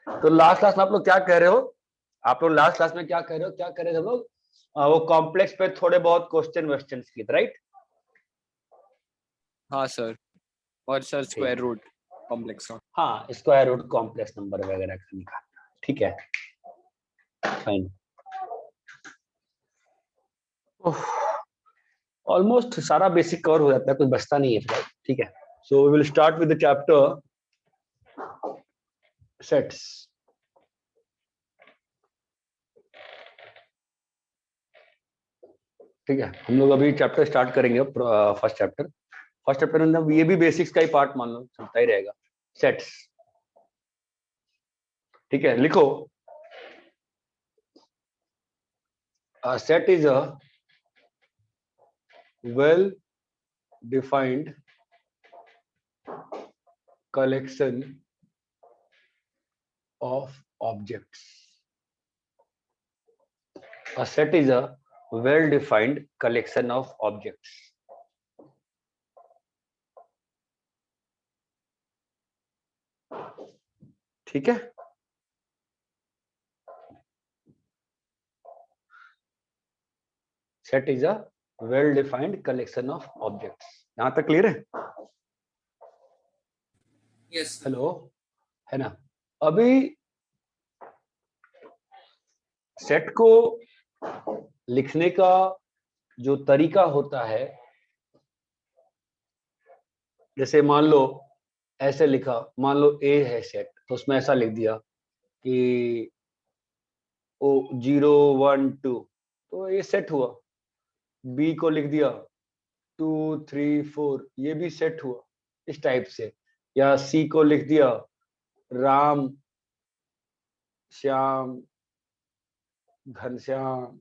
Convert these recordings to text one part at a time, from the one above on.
तो last class में आप लोग क्या कह रहे हो? आप लोग लास्ट क्लास में क्या कह रहे हो? क्या कह रहे थे हम लोग? वो कॉम्प्लेक्स पे थोड़े बहुत क्वेश्चन की, राइट? हाँ सर, और सर स्क्वायर रूट कॉम्प्लेक्स का। हाँ, स्क्वायर रूट कॉम्प्लेक्स नंबर वगैरह का निकालना, ठीक है, फाइन। ऑलमोस्ट सारा बेसिक कवर हो जाता है, कुछ बचता नहीं है फिर, ठीक है। So we will start with the chapter sets. ठीक है, हम लोग अभी चैप्टर स्टार्ट करेंगे, फर्स्ट चैप्टर। फर्स्ट चैप्टर में ये भी बेसिक्स का ही पार्ट मान लो, चलता ही रहेगा, सेट्स। ठीक है, लिखो, set is a well defined collection of objects. A set is a well-defined collection of objects. ठीक है, set is a well-defined collection of objects. यहां तक क्लियर है? यस हेलो, है ना? अभी सेट को लिखने का जो तरीका होता है, जैसे मान लो ऐसे लिखा, मान लो ए है सेट, तो उसमें ऐसा लिख दिया कि ओ 0 1 2, तो ये सेट हुआ। बी को लिख दिया 2 3 4, ये भी सेट हुआ इस टाइप से। या सी को लिख दिया राम श्याम घनश्याम,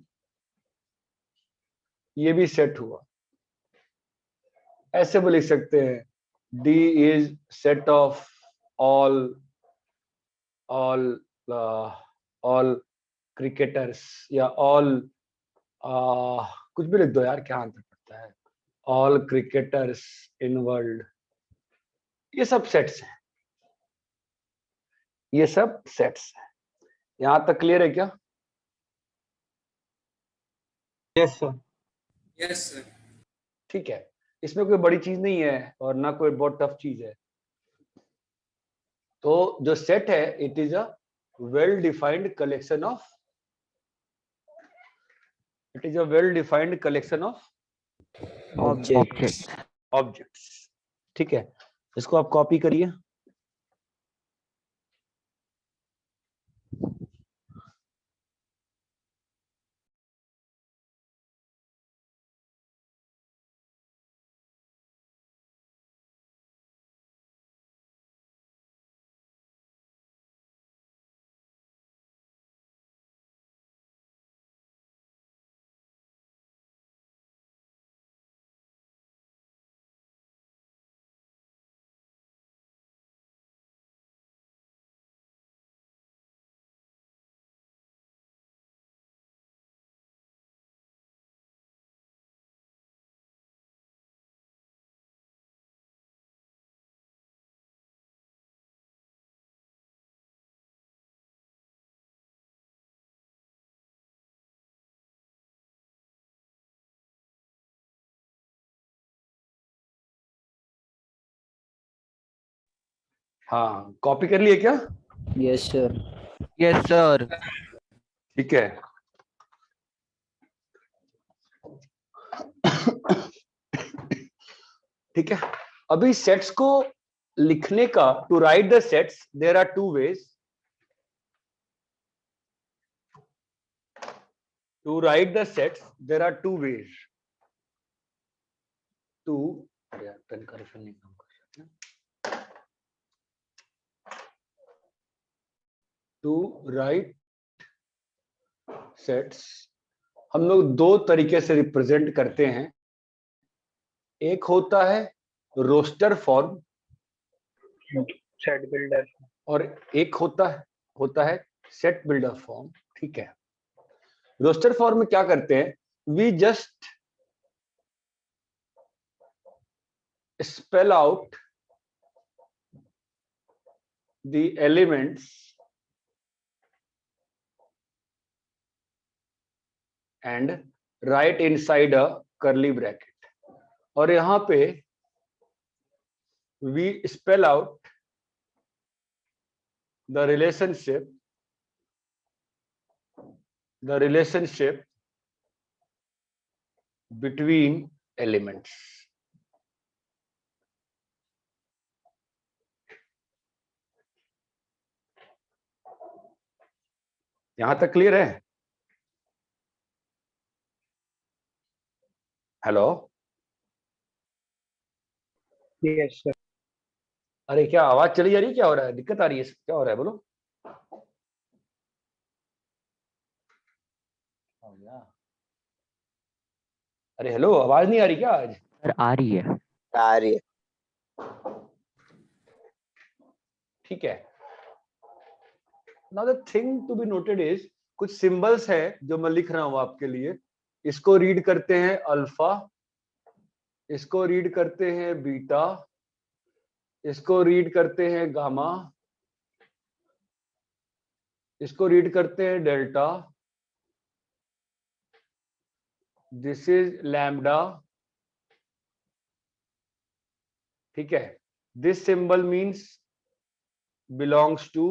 ये भी सेट हुआ। ऐसे भी लिख सकते हैं D is set of all all all cricketers, या ऑल कुछ भी लिख दो यार, क्या आंसर पड़ता है, ऑल क्रिकेटर्स इन वर्ल्ड। ये सब सेट्स हैं, ये सब सेट्स हैं। यहां तक क्लियर है क्या? Yes sir. Yes sir. ठीक है, इसमें कोई बड़ी चीज नहीं है और ना कोई बहुत टफ चीज है। तो जो सेट है, it is a well defined collection of, it is a well defined collection of objects. ठीक है, इसको आप कॉपी करिए। हाँ, कॉपी कर लिए क्या? Yes sir. Yes sir. ठीक है, ठीक है। अभी सेट्स को लिखने का, to write the sets there are two ways. To write the sets there are two ways to, अरे यार पेन करेक्शन नहीं काम कर रहा है। टू राइट सेट्स हम लोग दो तरीके से रिप्रेजेंट करते हैं। एक होता है रोस्टर फॉर्म, सेट बिल्डर। और एक होता है सेट बिल्डर फॉर्म। ठीक है, रोस्टर फॉर्म में क्या करते हैं, we just spell out the elements and write inside a curly bracket, और यहां पे we spell out the relationship between elements. यहां तक क्लियर है? हेलो? Yes, sir. अरे क्या आवाज चली जा रही है? क्या हो रहा है? दिक्कत आ रही है? क्या हो रहा है? बोलो। अरे हेलो, आवाज नहीं आ रही क्या आज? सर आ रही है। आ रही है। ठीक है। Now the thing to be noted is, कुछ सिंबल्स है जो मैं लिख रहा हूं आपके लिए। इसको रीड करते हैं अल्फा, इसको रीड करते हैं बीटा, इसको रीड करते हैं गामा, इसको रीड करते हैं डेल्टा, दिस इज लैम्डा। ठीक है, this symbol means belongs to,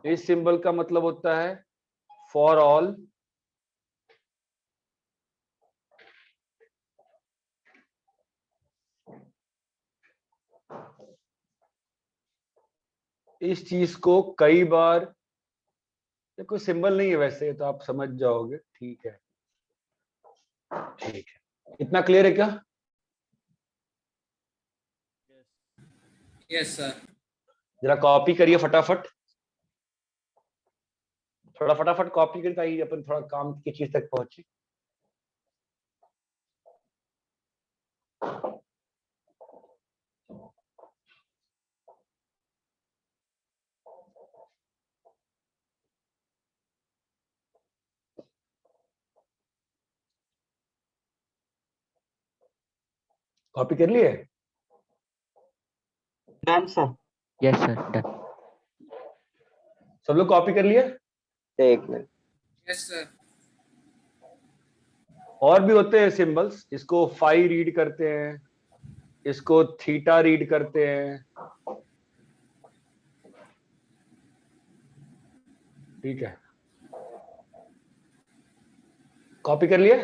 इस सिंबल का मतलब होता है फॉर ऑल, इस चीज को कई बार, ये कोई सिंबल नहीं है वैसे, तो आप समझ जाओगे। ठीक है, ठीक है, इतना क्लियर है क्या? Yes sir. जरा कॉपी करिए फटाफट, थोड़ा फटाफट कॉपी करिए ताकि अपन थोड़ा काम की चीज तक पहुंचे। कॉपी कर लिए? Done, sir. Yes, sir. Done. सब लोग कॉपी कर लिए? एक मिनट। Yes sir. और भी होते हैं सिंबल्स, इसको फाई रीड करते हैं, इसको थीटा रीड करते हैं। ठीक है, कॉपी कर लिए?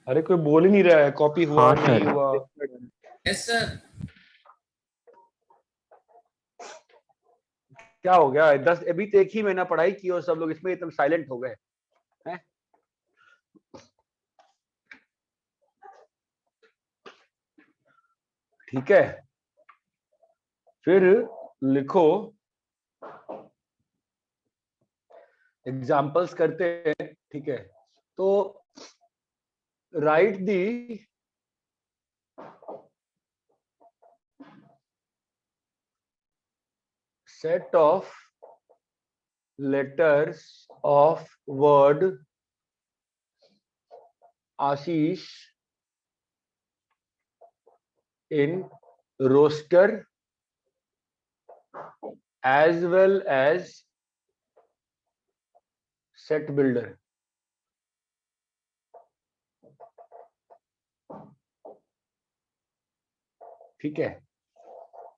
अरे कोई बोल ही नहीं रहा है कॉपी हुआ हाँ, नहीं सर। हुआ। Yes sir. क्या हो गया? 10 अभी तो एक ही महीना पढ़ाई की और सब लोग इसमें एकदम साइलेंट हो गए हैं। ठीक है, फिर लिखो, एग्जाम्पल्स करते हैं। ठीक है, तो right the set of letters of word Ashish in roster as well as set builder. ठीक है,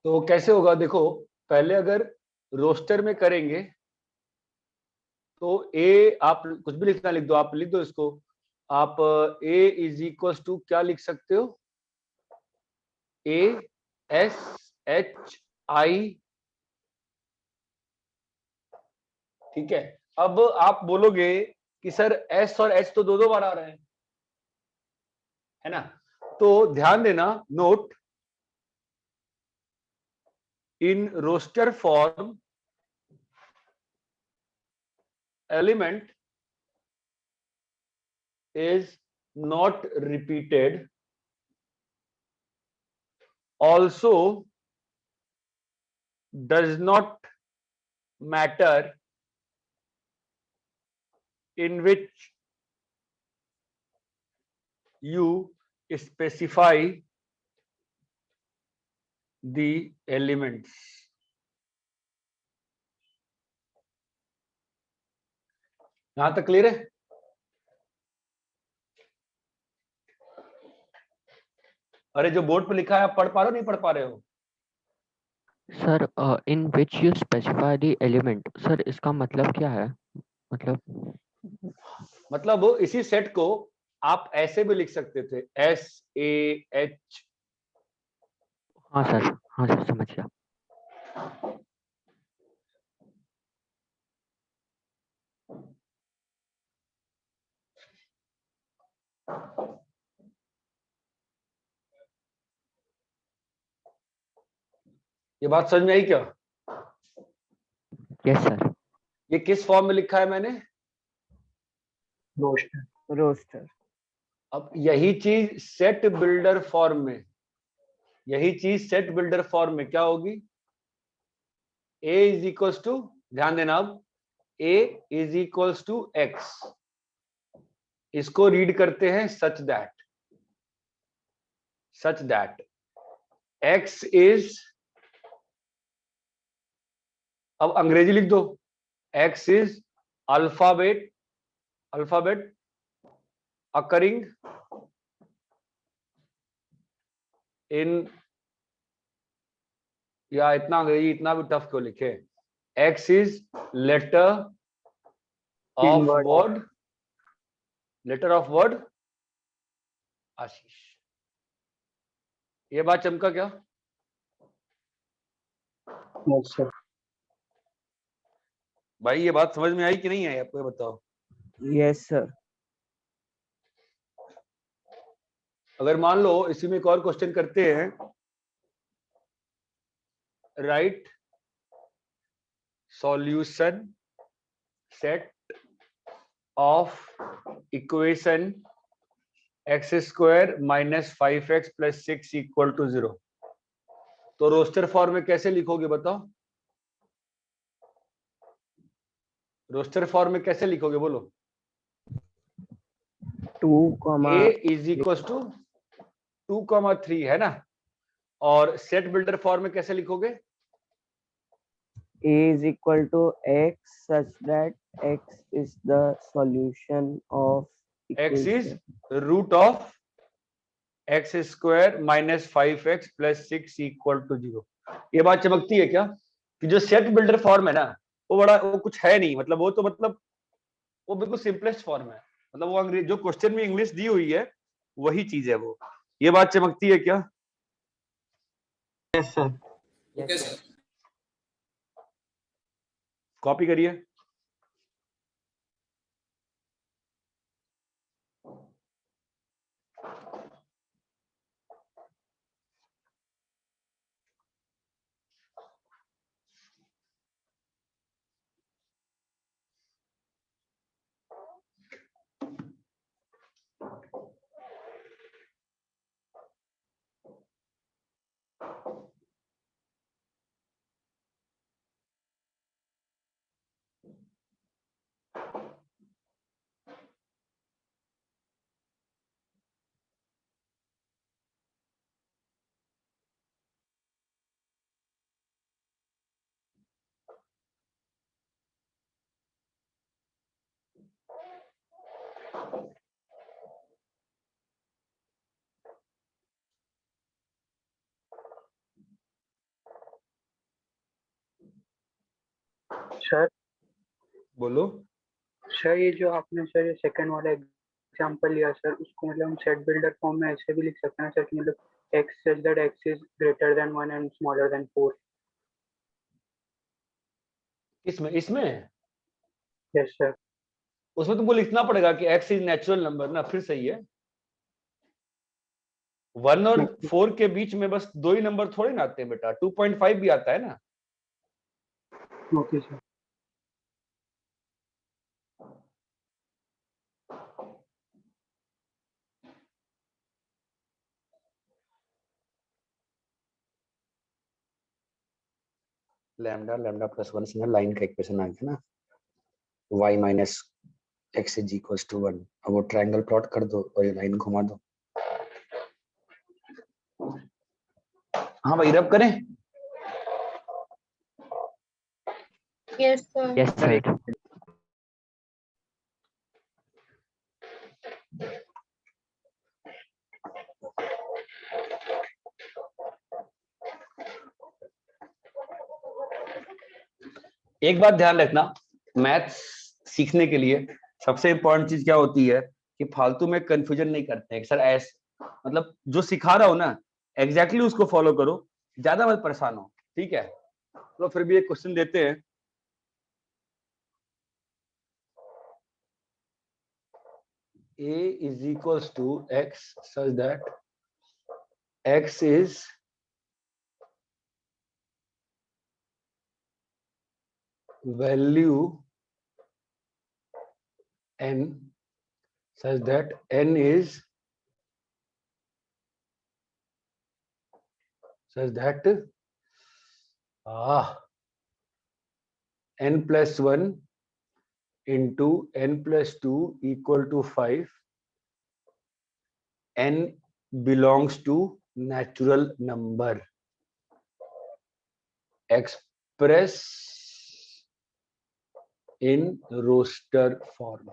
तो कैसे होगा देखो, पहले अगर रोस्टर में करेंगे तो ए, आप कुछ भी लिखना लिख दो, आप लिख दो इसको, आप ए इज इक्वल टू क्या लिख सकते हो, ए एस एच आई। ठीक है, अब आप बोलोगे कि सर एस और एच तो दो बार आ रहे हैं, है ना? तो ध्यान देना, note in roster form element is not repeated, also does not matter in which you specify the elements यहां तक क्लियर है? अरे जो बोर्ड पे लिखा है आप पढ़ पा रहे हो नहीं पढ़ पा रहे हो? Sir in which you specify the element, sir इसका मतलब क्या है? मतलब इसी सेट को आप ऐसे भी लिख सकते थे, SAH। हाँ सर समझ गया। ये बात समझ में आई क्या? Yes sir. ये किस फॉर्म में लिखा है मैंने? रोस्टर। अब यही चीज सेट बिल्डर फॉर्म में, यही चीज सेट बिल्डर फॉर्म में क्या होगी? A इज इक्वल्स टू, ध्यान देना, अब A is equals to X। इसको रीड करते हैं सच दैट X इज, अब अंग्रेजी लिख दो, X is alphabet occurring in, या इतना अंग्रेजी इतना भी टफ क्यों लिखे? X is letter of word Ashish. ये बात चमका क्या? Yes sir. भाई ये बात समझ में आई कि नहीं आई आपको, ये बताओ। Yes sir. अगर मान लो इसी में एक और क्वेश्चन करते हैं, right solution set of equation x square minus 5x plus 6 equal to 0, तो रोस्टर फॉर्म में कैसे लिखोगे बताओ? रोस्टर फॉर्म में कैसे लिखोगे बोलो? 2, a इज इक्वल टू 2,3 है ना, और सेट बिल्डर फॉर्म में कैसे लिखोगे? A is equal to X such that X is the solution of x equation. Is root of x square minus 5x plus 6 equal to 0। ये बात चमकती है क्या कि जो सेट बिल्डर फॉर्म है ना, वो कुछ है नहीं, मतलब वो बिल्कुल सिंपलेस्ट फॉर्म है, मतलब वो अंग्रेजी जो क्वेश्चन में इंग्लिश दी हुई है वही चीज है वो। ये बात चमकती है क्या? Yes sir. Okay, sir. Copy करिए। सर बोलो। सर ये जो आपने सर ये सेकंड वाला एग्जांपल लिया सर, उसको मतलब हम सेट बिल्डर फॉर्म में ऐसे भी लिख सकते हैं सर कि मतलब x such that x is greater than 1 and smaller than 4। इसमें यस सर। उसमें तुमको लिखना पड़ेगा कि x इज नेचुरल नंबर ना, फिर सही है। 1 और 4 के बीच में बस 2 ही नंबर थोड़े ना आते हैं बेटा, 2.5 भी आता है ना। Okay sir. लैम्डा प्लस 1 से ना लाइन का इक्वेशन आ गया ना, y minus x is equal to 1। अब वो ट्रायंगल प्लॉट कर दो और ये लाइन घुमा दो। हाँ भाई, रब करें। Yes, sir. Yes, sir. एक बात ध्यान रखना, मैथ्स सीखने के लिए सबसे इम्पोर्टेंट चीज क्या होती है कि फालतू में कंफ्यूजन नहीं करते हैं सर। मतलब जो सिखा रहा हो ना, एग्जैक्टली उसको फॉलो करो, ज्यादा मत परेशान हो, ठीक है। तो फिर भी एक क्वेश्चन देते हैं। A is equals to x such that x is value n such that n is such that n plus 1 into n plus 2 equal to 5. N belongs to natural number. Express in roster form.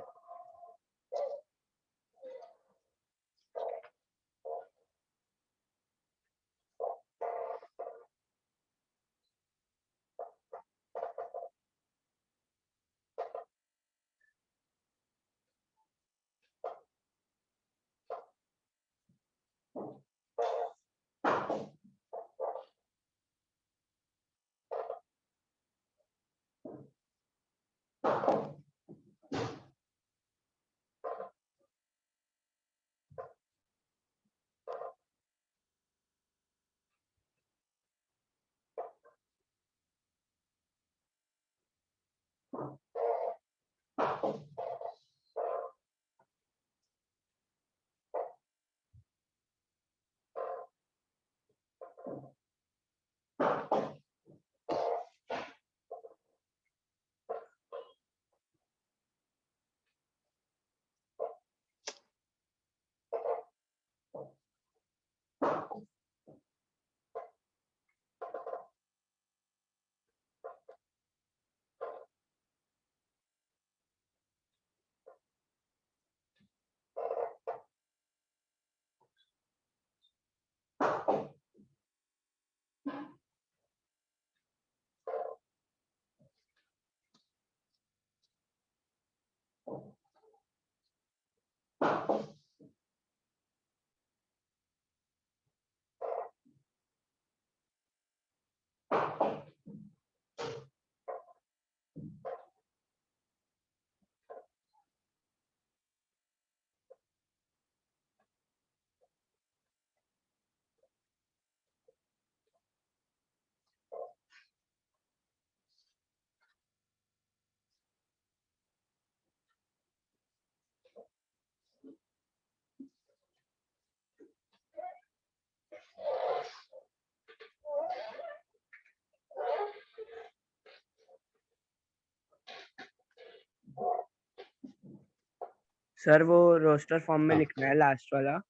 Sir वो roster form में हाँ। लिखना है last वाला।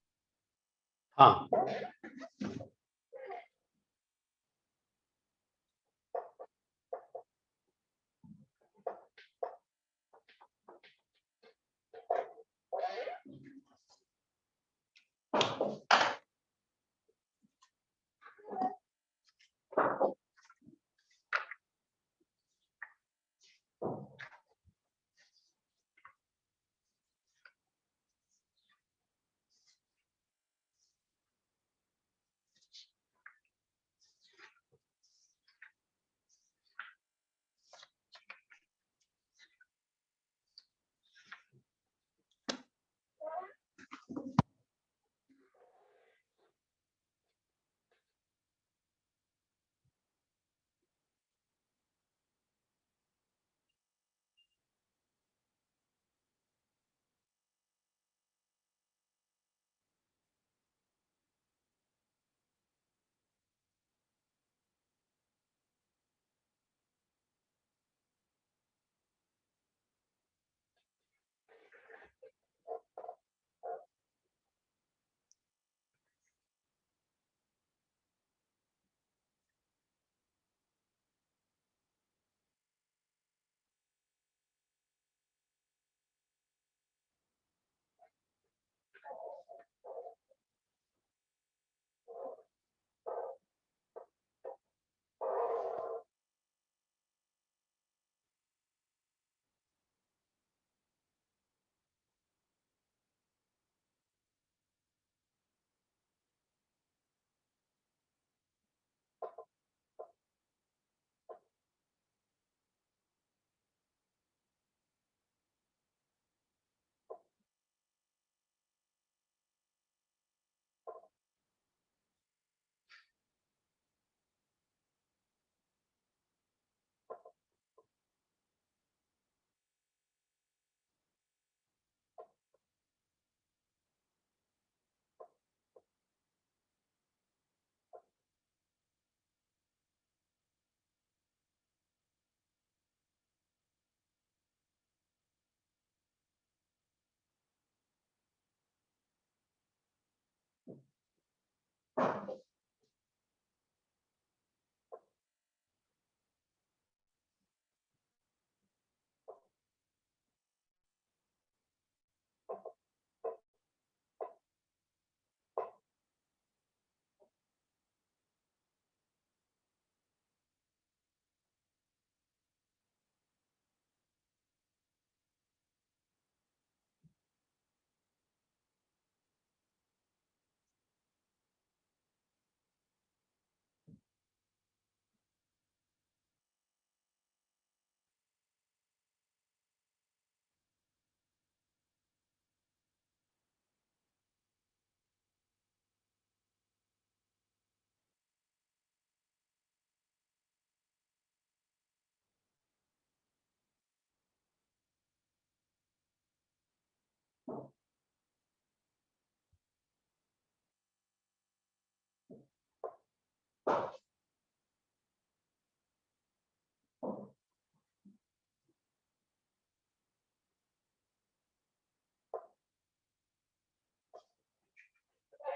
हाँ,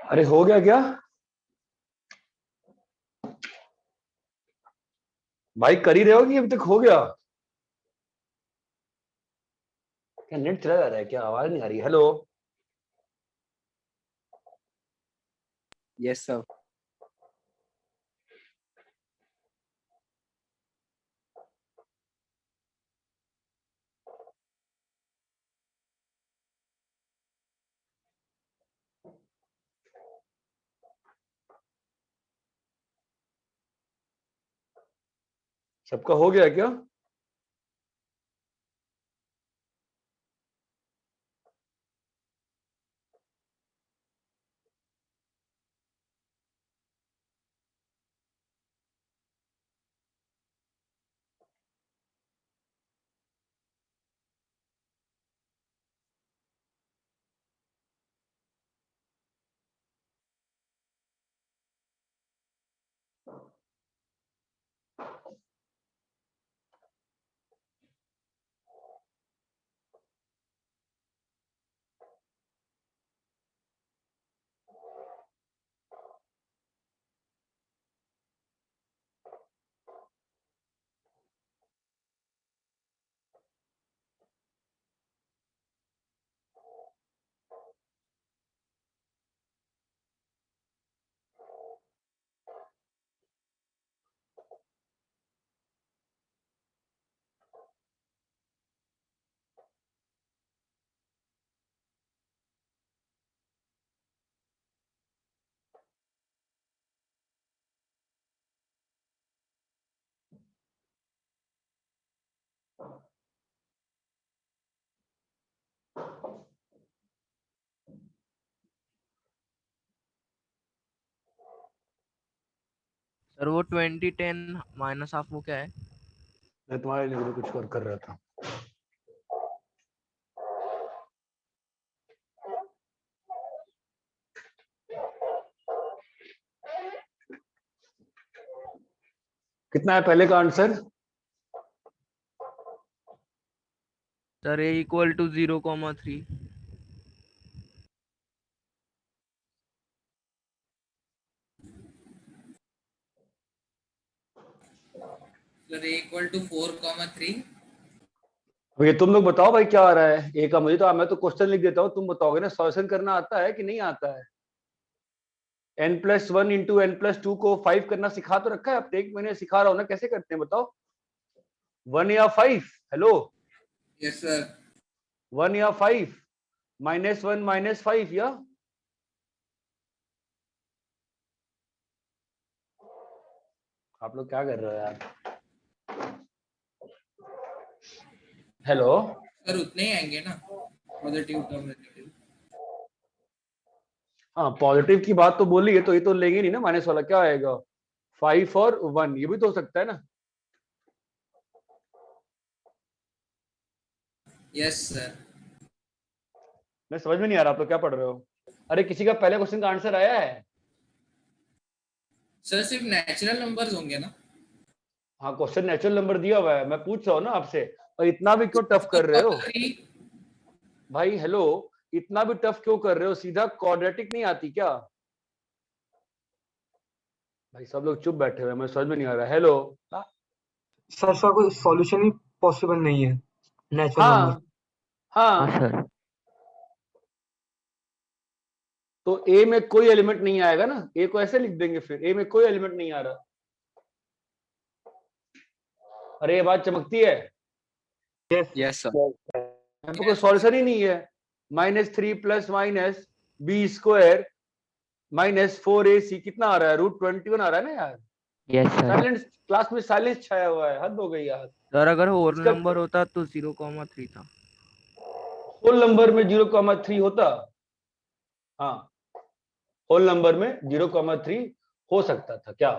अरे हो गया क्या भाई, कर ही रहे हो कि अभी तक हो गया? क्या नेट चला जा रहा है क्या? आवाज नहीं आ रही। Hello Yes, sir. सबका हो गया क्या? सर वो 2010 माइनस हाफ वो क्या है? मैं तुम्हारे लिए कुछ और कर रहा था। कितना है पहले का answer? Sir a equal to 0,3। Sir a equal to 4,3। ये तुम लोग बताओ भाई क्या आ रहा है ए का। मुझे तो, मैं तो क्वेश्चन लिख देता हूँ, तुम बताओगे ना। सॉल्यूशन करना आता है कि नहीं आता है? n+1 इंटू n+2 को 5 करना सिखा तो रखा है, अब 1 महीने सिखा रहा हूँ ना। कैसे करते हैं बताओ? 1 या 5? Hello, yes sir. 1 या 5? -1 -5 या? आप लोग क्या कर रहे हो यार? हेलो, सर उतने ही आएंगे ना, पॉजिटिव टर्म नेगेटिव। हाँ पॉजिटिव की बात तो बोली है, तो ये तो लेंगे नहीं ना माइनस वाला। क्या आएगा? 5 और 1, ये भी तो हो सकता है ना। Yes sir. मैं समझ में नहीं आ रहा आप लोग क्या पढ़ रहे हो। अरे किसी का पहले क्वेश्चन का आंसर आया है? सर सिर्फ नेचुरल नंबर्स होंगे ना? हाँ क्वेश्चन नेचुरल नंबर दिया हुआ है, मैं पूछ रहा हूँ ना आपसे। और इतना भी क्यों टफ कर रहे हो 4,3। भाई? हेलो, इतना भी टफ क्यों कर रहे हो? सीधा क्वाड्रेटिक नहीं आती क्या? भाई सब लोग चुप बैठे हुए हैं, मैं समझ में नहीं आ रहा। हेलो, सर इसका कोई सॉल्यूशन ही पॉसिबल नहीं है नेचुरल नंबर। हाँ हाँ, हाँ सर। तो ए में कोई एलिमेंट नहीं आएगा ना। ए को ऐसे लिख देंगे, फिर ए में कोई एलिमेंट नहीं आ रहा। अरे ये बात चमकती है। Yes, sir. यहाँ पे कोई सॉल्यूशन ही नहीं है। -3 प्लस माइनस b² -4ac कितना आ रहा है? √21 आ रहा है ना यार। Yes sir. साइलेंस, क्लास में साइलेंस छाया हुआ है, हद हो गई यार। सर अगर होल इसका नंबर होता तो 0,3 था। होल नंबर में 0,3 होता? हाँ, होल नंबर में 0,3 हो सकता था क्या?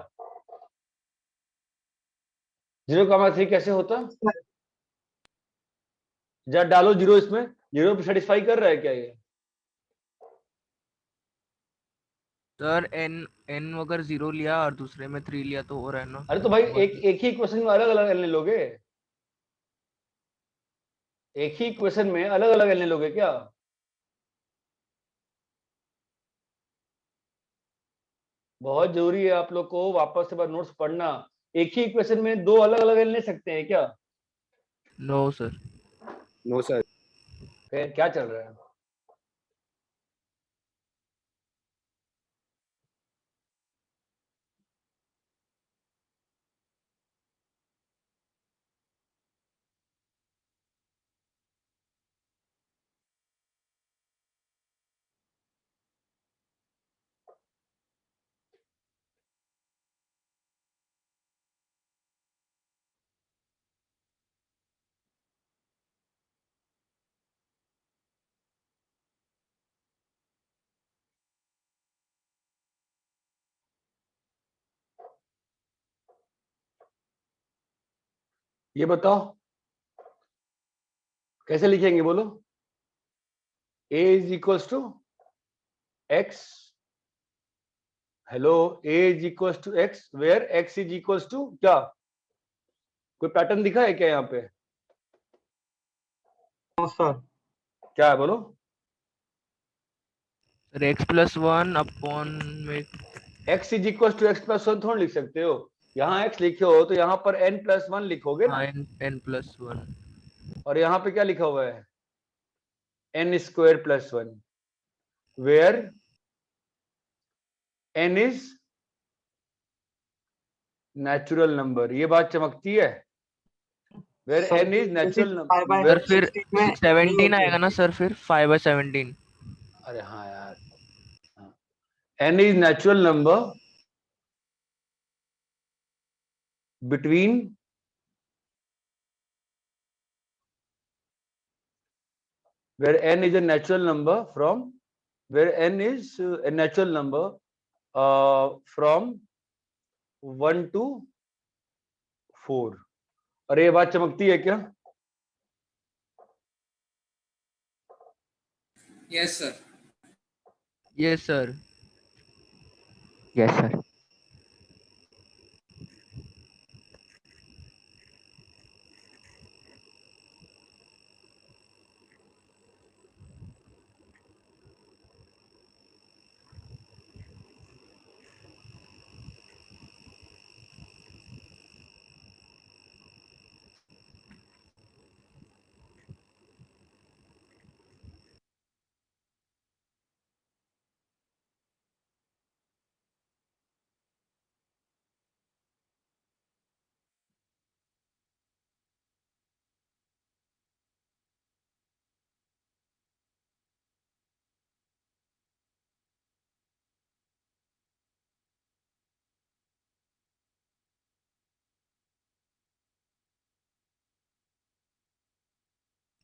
0,3 कैसे होता? जा डालो जीरो इसमें, जीरो पे सेटिस्फाई कर रहा है क्या ये? सर n अगर 0 लिया और दूसरे में 3 लिया तो हो रहा है ना। अरे तो भाई एक ही क्वेश्चन में अलग अलग एलने लोगे? एक ही क्वेश्चन में अलग अलग एलने लोगे क्या? बहुत जरूरी है आप लोग को वापस से बार नोट्स पढ़ना। एक ही इक्वेशन में दो अलग अलग ले सकते हैं क्या? No sir. No sir. फिर क्या चल रहा है? ये बताओ कैसे लिखेंगे, बोलो। a is equals to x, hello, a is equals to x where x is equals to क्या? कोई पैटर्न दिखा है क्या यहाँ पे? No sir. क्या है बोलो? सर x+1 अपॉन में x is equals to x plus one थोड़ा लिख सकते हो। यहाँ x लिखे हो तो यहाँ पर n+1 लिखोगे ना। n+1 और यहाँ पे क्या लिखा हुआ है? n² + 1 where n is natural number. ये बात चमकती है। Where sir n is natural sir number. फिर 16 में नहीं 17 होते। आएगा ना सर, फिर 5/17। अरे हाँ यार, n is natural number between where n is a natural number from where n is a natural number from 1 to 4। और ये बात चमकती है क्या? Yes sir. Yes sir. Yes, sir.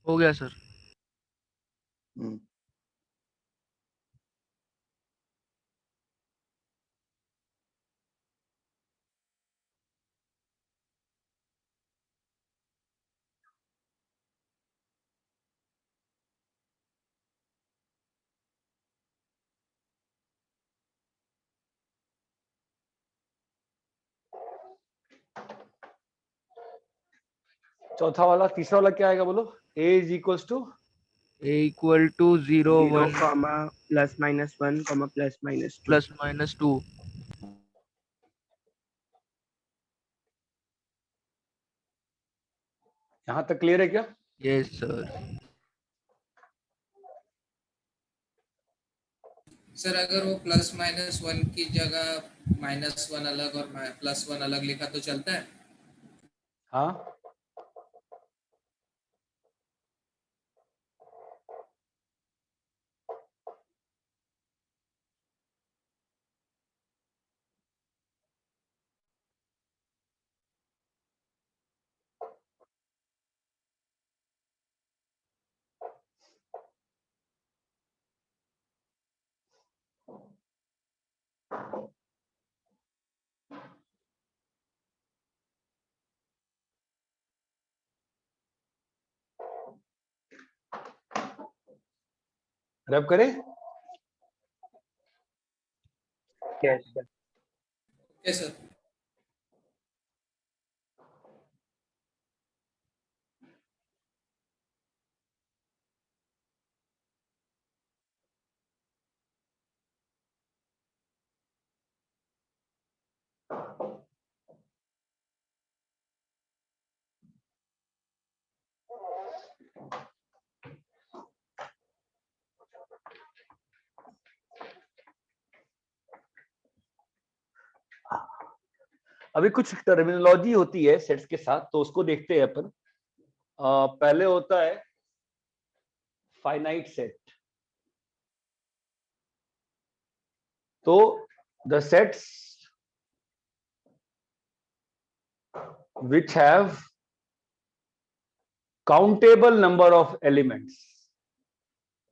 हो गया सर। चौथा वाला, तीसरा वाला क्या आएगा बोलो? a is equals to a = 0 0, 1 +-1, +-2। +-2। यहाँ तक क्लियर है क्या? Yes sir. सर अगर वो +-1 की जगह -1 अलग और +1 अलग लिखा तो चलता है? हाँ, रब करे। Yes, sir. Yes sir. अभी कुछ टर्मिनोलॉजी होती है सेट्स के साथ, तो उसको देखते हैं अपन। पहले होता है फाइनाइट सेट। तो the sets which have countable number of elements,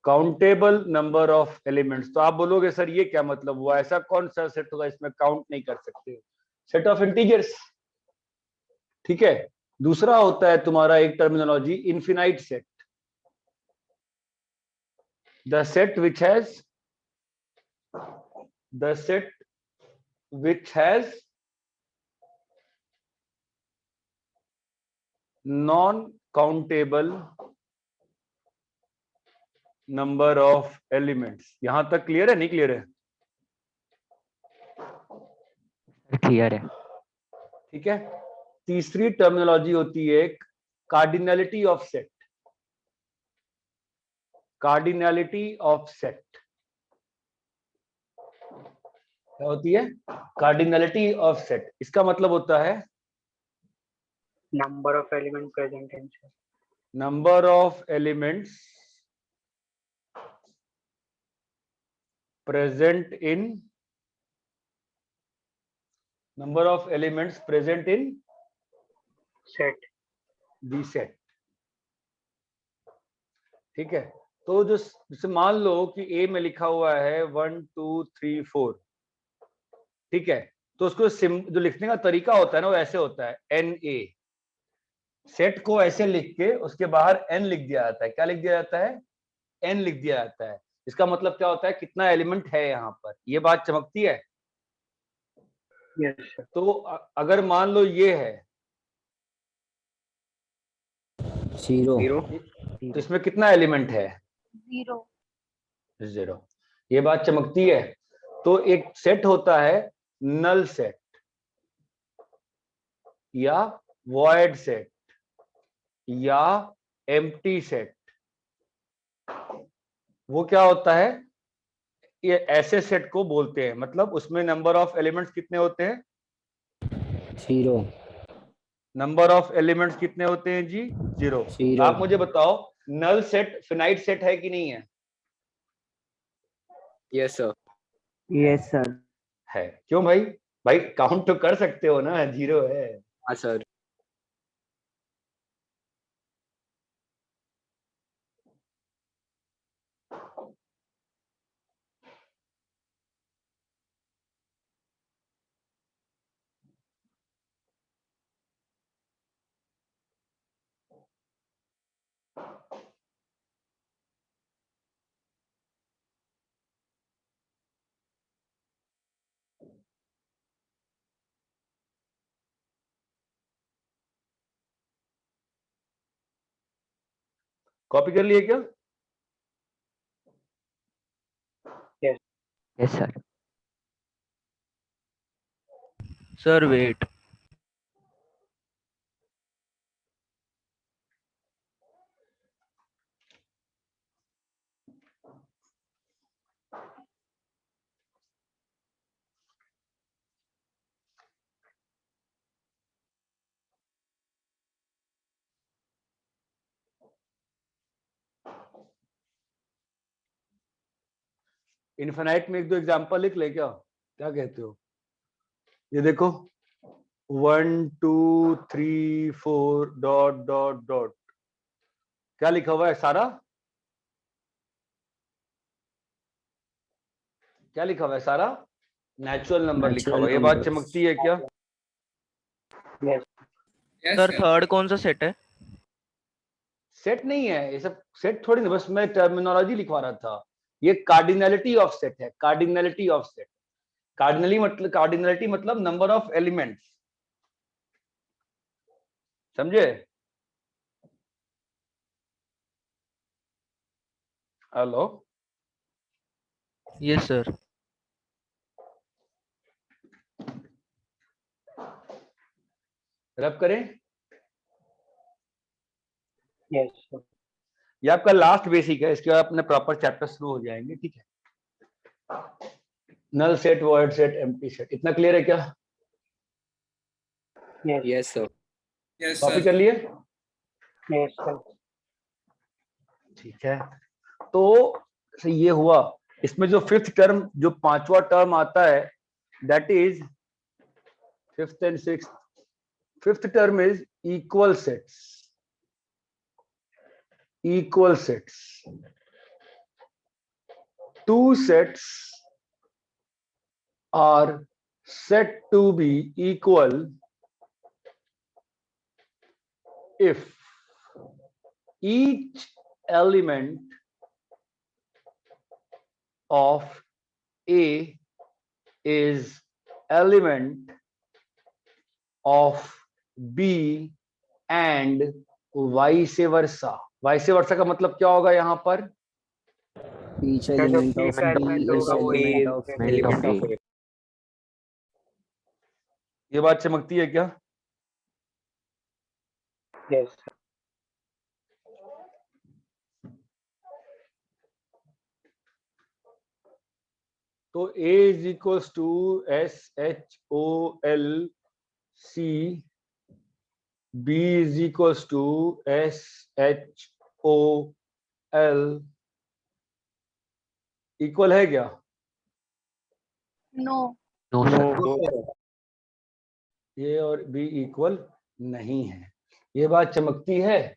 countable number of elements. तो आप बोलोगे सर ये क्या मतलब हुआ, ऐसा कौन सा सेट होगा इसमें काउंट नहीं कर सकते? सेट ऑफ इंटीजर्स, ठीक है। दूसरा होता है तुम्हारा एक terminology infinite set, the set which has non countable number of elements. यहां तक क्लियर है, नहीं क्लियर है? क्लियर है। ठीक है। तीसरी टर्मिनोलॉजी होती है cardinality of set. Cardinality of set क्या होती है? कार्डिनैलिटी ऑफ सेट, इसका मतलब होता है number of element present in set. Number of elements present in set, the set। ठीक है। तो जो जैसे मान लो कि A में लिखा हुआ है 1 2 3 4, ठीक है। तो उसको जो लिखने का तरीका होता है ना, वो ऐसे होता है NA। सेट को ऐसे लिख के उसके बाहर n लिख दिया जाता है। क्या लिख दिया जाता है? n लिख दिया जाता है। इसका मतलब क्या होता है? कितना एलिमेंट है यहाँ पर। ये बात चमकती है? Yes sir. तो अगर मान लो ये है 0, तो इसमें कितना एलिमेंट है? 0। ये बात चमकती है? तो एक सेट होता है नल सेट या वॉइड सेट या एम्प्टी सेट। वो क्या होता है? ये ऐसे सेट को बोलते हैं, मतलब उसमें नंबर ऑफ एलिमेंट्स कितने होते हैं? 0, नंबर ऑफ एलिमेंट्स कितने होते हैं जी? 0। आप मुझे बताओ, नल सेट फिनाइट सेट है कि नहीं है? Yes sir. Yes sir. है। क्यों भाई? भाई काउंट तो कर सकते हो ना, 0 है। हाँ सर। कॉपी कर लिए क्या? Yes sir. Sir wait. Infinite में एक दो एग्जांपल लिख ले क्या? क्या कहते हो? ये देखो 1 2 3 4 डॉट डॉट डॉट, क्या लिखा हुआ है सारा? क्या लिखा हुआ है सारा? नेचुरल नंबर लिखा हुआ है। ये बात चमकती है क्या? सर थर्ड कौन सा सेट है? सेट नहीं है ये सब, सेट थोड़ी ना, बस मैं टर्मिनोलॉजी लिखवा रहा था। ये कार्डिनैलिटी ऑफ सेट है। कार्डिनैलिटी ऑफ सेट, कार्डिनैलिटी मतलब नंबर ऑफ एलिमेंट्स, समझे? हेलो? Yes sir. रब करें? Yes sir. ये आपका लास्ट बेसिक है, इसके बाद अपने प्रॉपर चैप्टर शुरू हो जाएंगे, ठीक है। Null set, void set, empty set, इतना क्लियर है क्या? Yes, sir. Yes copy sir कर लिए? Yes, sir. ठीक है, तो ये हुआ। इसमें जो फिफ्थ टर्म, जो पांचवा टर्म आता है, that is fifth and sixth. Fifth term is equal sets. Equal sets. Two sets are said to be equal if each element of A is element of B and vice versa. Vice versa का मतलब क्या होगा यहाँ पर? each जो element B of का B element is होगा वो element A of है। Element of A. ये बात चमकती है क्या? Yes, sir. तो A is equals to SHOL C, B is equals to SHOL, equal है क्या? No. No, sir. No. ये और B इक्वल नहीं है। ये बात चमकती है?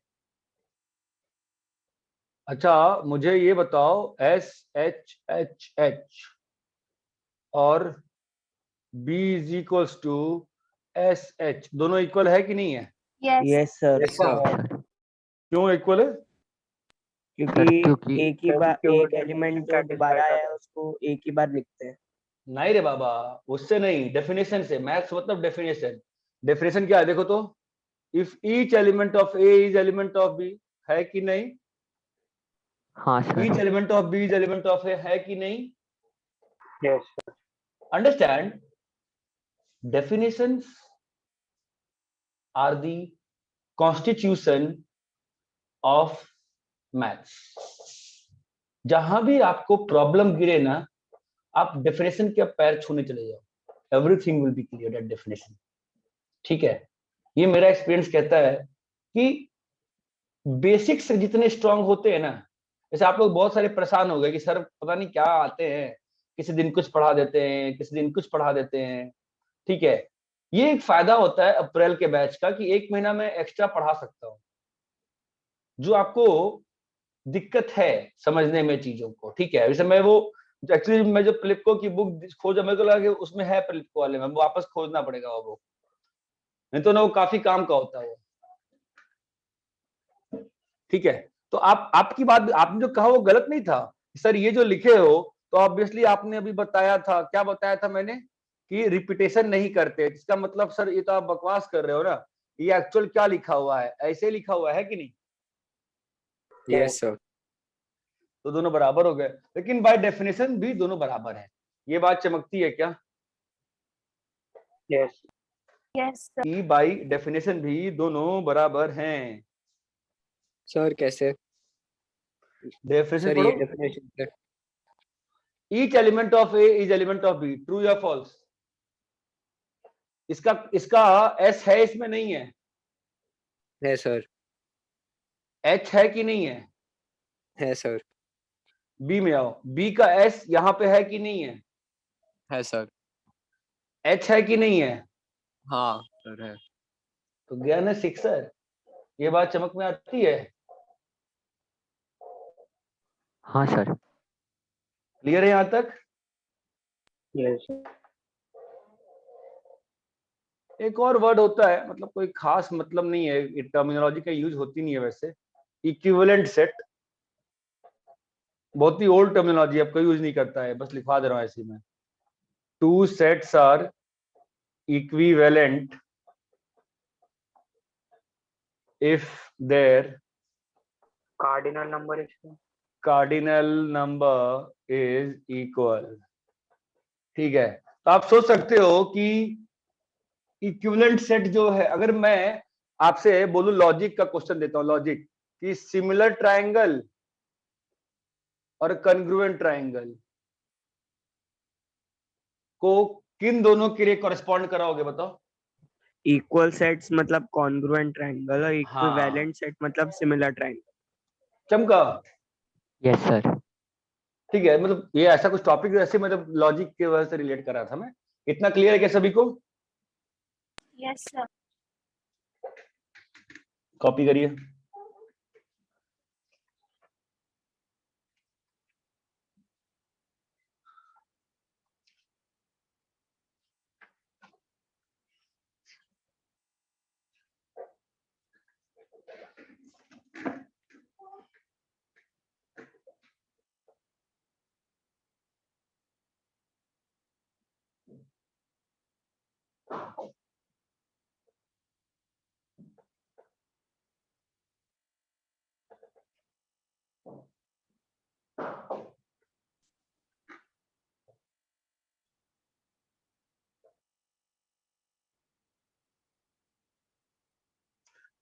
अच्छा, मुझे ये बताओ, SHH और B is equals to SH दोनों इक्वल है कि नहीं है? Yes. yes sir Yes, sir. Sir. क्यों इक्वल है? क्योंकि क्योंकि एक ही बार क्योंकि एक एलिमेंट जो दोबारा आया है उसको एक ही बार लिखते हैं। नहीं रे बाबा, उससे नहीं, डेफिनेशन से। मैथ्स मतलब डेफिनेशन। डेफिनेशन क्या है देखो तो, if each element of A is element of B, है कि नहीं? हाँ sir. Each element of B is element of A, है कि नहीं? Yes, sir. Understand, definitions are the constitution of maths. जहां भी आपको प्रॉब्लम गिरे ना, आप डेफिनेशन के पैर छूने चले जाओ, everything will be clear eight definition. ठीक है, ये मेरा एक्सपीरियंस कहता है कि बेसिक्स जितने स्ट्रांग होते हैं ना, जैसे आप लोग बहुत सारे परेशान हो गए कि सर पता नहीं क्या आते हैं, किसी दिन कुछ पढ़ा देते हैं, किसी दिन कुछ पढ़ा देते हैं। ठीक है, ये एक फायदा होता है अप्रैल के बैच का कि एक महीना में एक्स्ट्रा पढ़ा सकता हूँ, जो आपको दिक्कत है समझने में चीजों को। ठीक है, वैसे मैं वो एक्चुअली मैं जो प्लिपको की बुक खोजा, मेरे को लगा कि उसमें है प्लिपको वाले में, वापस खोजना पड़ेगा वो बुक, नहीं तो ना वो काफी काम का होता है वो। ठीक है, तो आपकी बात, आपने जो कहा वो गलत नहीं था सर, ये जो लिखे हो तो ऑब्वियसली आपने अभी बताया था, क्या बताया था मैंने, कि रिपीटेशन नहीं करते। इसका मतलब सर ये तो आप बकवास कर रहे हो ना, ये एक्चुअल क्या लिखा हुआ है, ऐसे लिखा हुआ है कि नहीं? Yes, sir. तो दोनों बराबर हो गए, लेकिन बाय डेफिनेशन भी दोनों बराबर है। ये बात चमकती है क्या? Yes. Yes, sir. कि बाय डेफिनेशन भी दोनों बराबर हैं। Sir, कैसे? डेफिनेशन Sir, ये पढ़ो, definition है. Each element of A is element of B, true या फॉल्स? इसका एस है, इसमें नहीं है? है sir. एच है कि नहीं है? है sir. बी में आओ, बी का एस यहाँ पे है कि नहीं है? है sir. एच है कि नहीं है? हाँ sir है. तो गया ना सिक्सर। ये बात चमक में आती है? हाँ सर। क्लियर है यहाँ तक? Yes. एक और वर्ड होता है, मतलब कोई खास मतलब नहीं है, ये टर्मिनोलॉजी का यूज होती नहीं है वैसे, इक्विवेलेंट सेट। बहुत ही ओल्ड टर्मिनोलॉजी, अब कोई यूज नहीं करता है, बस लिखवा दे रहा हूं ऐसे में। Two sets are equivalent if there Cardinal number is cardinal number is equal. ठीक है, तो आप सोच सकते हो कि इक्विवेलेंट सेट जो है, अगर मैं आपसे बोलूं, लॉजिक का क्वेश्चन देता हूं, लॉजिक कि सिमिलर ट्रायंगल और कन्ग्रुएंट ट्रायंगल को किन दोनों के लिए कॉरेस्पॉन्ड कराओगे, बताओ? इक्वल सेट्स मतलब कॉन्ग्रुएंट ट्रायंगल और इक्विवेलेंट सेट मतलब सिमिलर ट्रायंगल। चमका। Yes sir. ठीक है, मतलब ये ऐसा कुछ टॉपिक ऐसे मतलब लॉजिक के वजह से रिलेट कर रहा था मैं। इतना क्लियर है क्या सभी को? Yes sir. कॉपी करिए।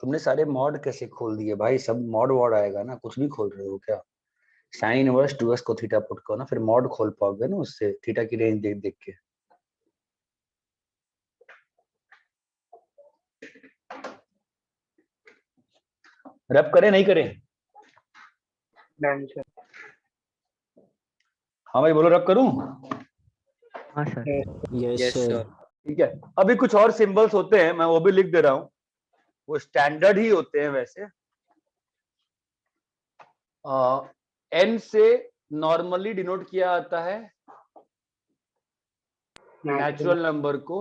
तुमने सारे मॉड कैसे खोल दिए भाई? सब मॉड वॉड आएगा ना, कुछ भी खोल रहे हो क्या? साइन इनवर्स 2s को थीटा पुट करो ना, फिर मॉड खोल पाओगे ना उससे, थीटा की रेंज देख देख के। रब करें नहीं करें? Done sir. हाँ भाई बोलो, रब करूं? हाँ सर। Yes sir. ठीक है, अभी कुछ और सिंबल्स होते हैं, मैं वो भी लिख दे रहा हूँ, वो स्टैंडर्ड ही होते हैं वैसे। एन से नॉर्मली डिनोट किया जाता है नेचुरल नंबर को,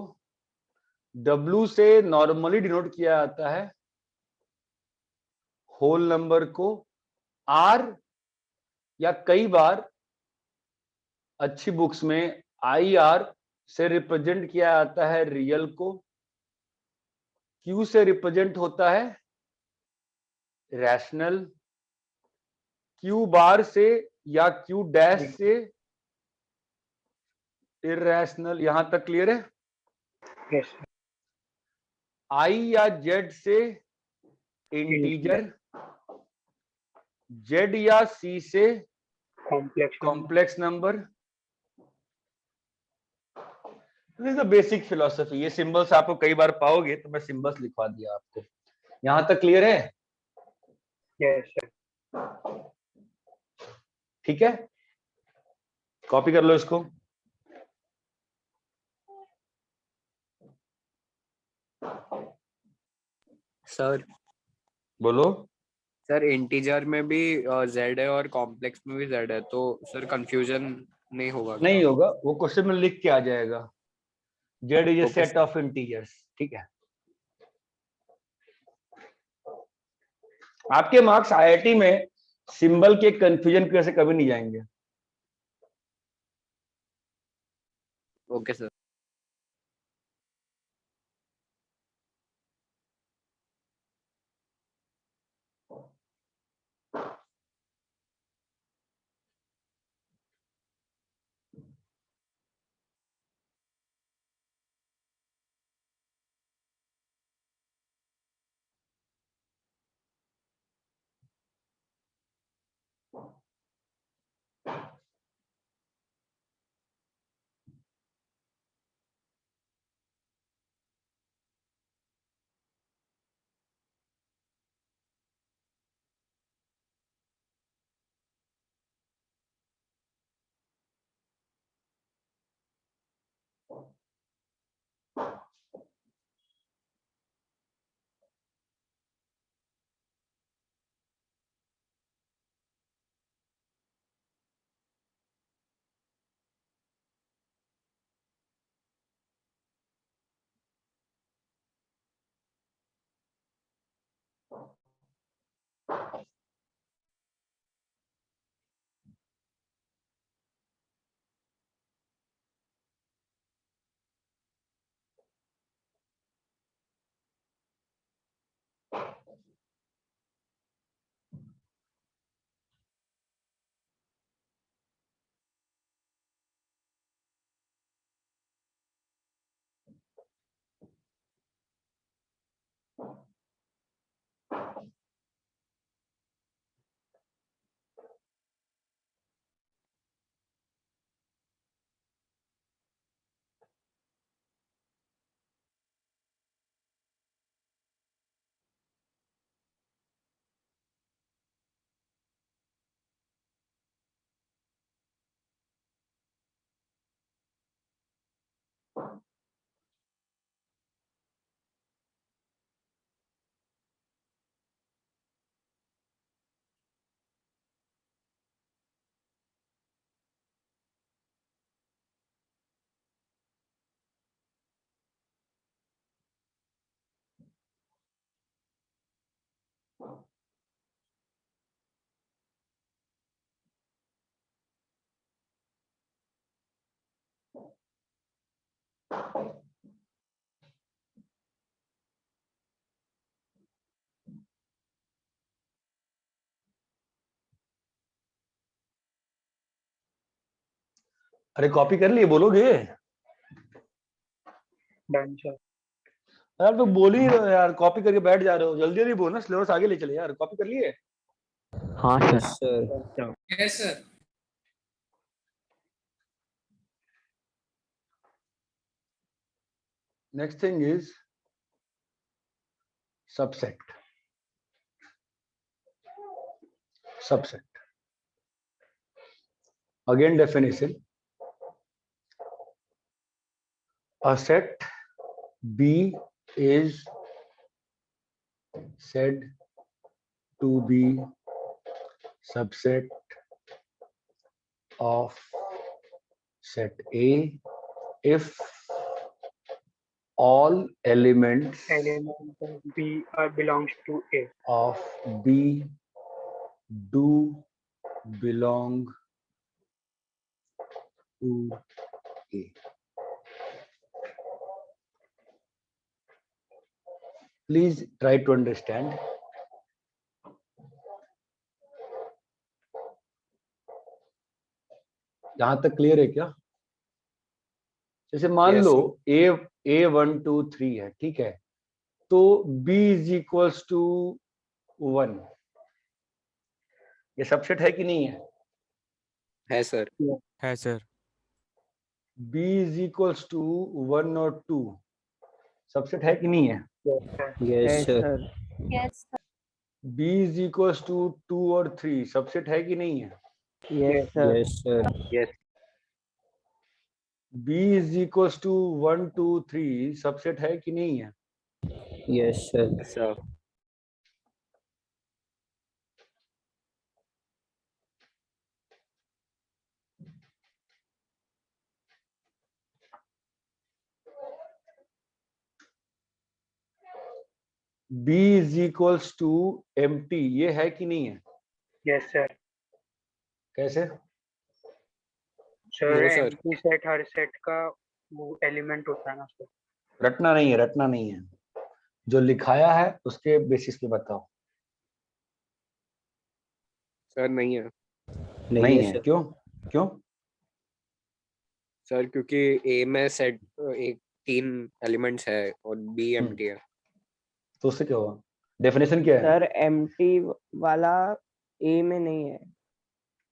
W से नॉर्मली डिनोट किया जाता है होल नंबर को, R या कई बार अच्छी बुक्स में IR से रिप्रेजेंट किया जाता है रियल को, Q से रिप्रेजेंट होता है रैशनल, Q बार से या Q डैश से इररेशनल। यहां तक क्लियर है? Yes sir. I या Z से इंटीजर, Z या C से complex number. This is the basic philosophy. ये सिंबल्स आपको कई बार पाओगे, तो मैं सिंबल्स लिखवा दिया आपको। यहां तक क्लियर है? Yes sir. ठीक है, कॉपी कर लो इसको। सर बोलो। सर इंटीजर में भी जेड है और कॉम्प्लेक्स में भी जेड है, तो सर कंफ्यूजन नहीं होगा क्या? नहीं होगा, वो क्वेश्चन में लिख के आ जाएगा। Z is a Okay, set sir. Of integers. ठीक है, आपके मार्क्स IIT में सिंबल के कंफ्यूजन की वजह से कभी नहीं जाएंगे। Okay sir. अरे कॉपी कर लिए, बोलोगे? Done sir. यार तो बोल ही रहे हो यार, कॉपी करके बैठ जा रहे हो। जल्दी जल्दी बोलो ना, सिलेबस आगे ले चले यार। कॉपी कर लिए? हाँ yes sir. Sir. Yes sir. Next thing is subset. Subset. Again definition. A set B is said to be subset of set A if all elements Element of B belongs to A. of B do belong to A. Please try to understand. यहां तक clear है क्या? जैसे मान Yes, low A 1 2 3 है, ठीक है, तो B इज इक्वल्स टू 1, ये सबसेट है कि नहीं है? है सर। है sir. B is equals to 1 और 2 सबसेट है कि नहीं है? Yes sir. Yes, sir. B is equals to 2 और 3 सबसेट है कि नहीं है? Yes sir. Yes sir. Yes. B is equals to 1 2 3 subset है कि नहीं है? Yes sir. B is equals to empty, ये है कि नहीं है? Yes sir. कैसे? Sir No, sir. Empty set हर सेट का वो एलिमेंट होता है ना सर। रटना नहीं है, रटना नहीं है, जो लिखाया है उसके बेसिस पे बताओ। सर नहीं है। नहीं है, क्यों? क्यों? सर क्योंकि ए में सेट एक 3 एलिमेंट्स है और बी एम्प्टी है। तो उससे क्या हुआ? डेफिनेशन क्या है? सर एम्प्टी वाला ए में नहीं है।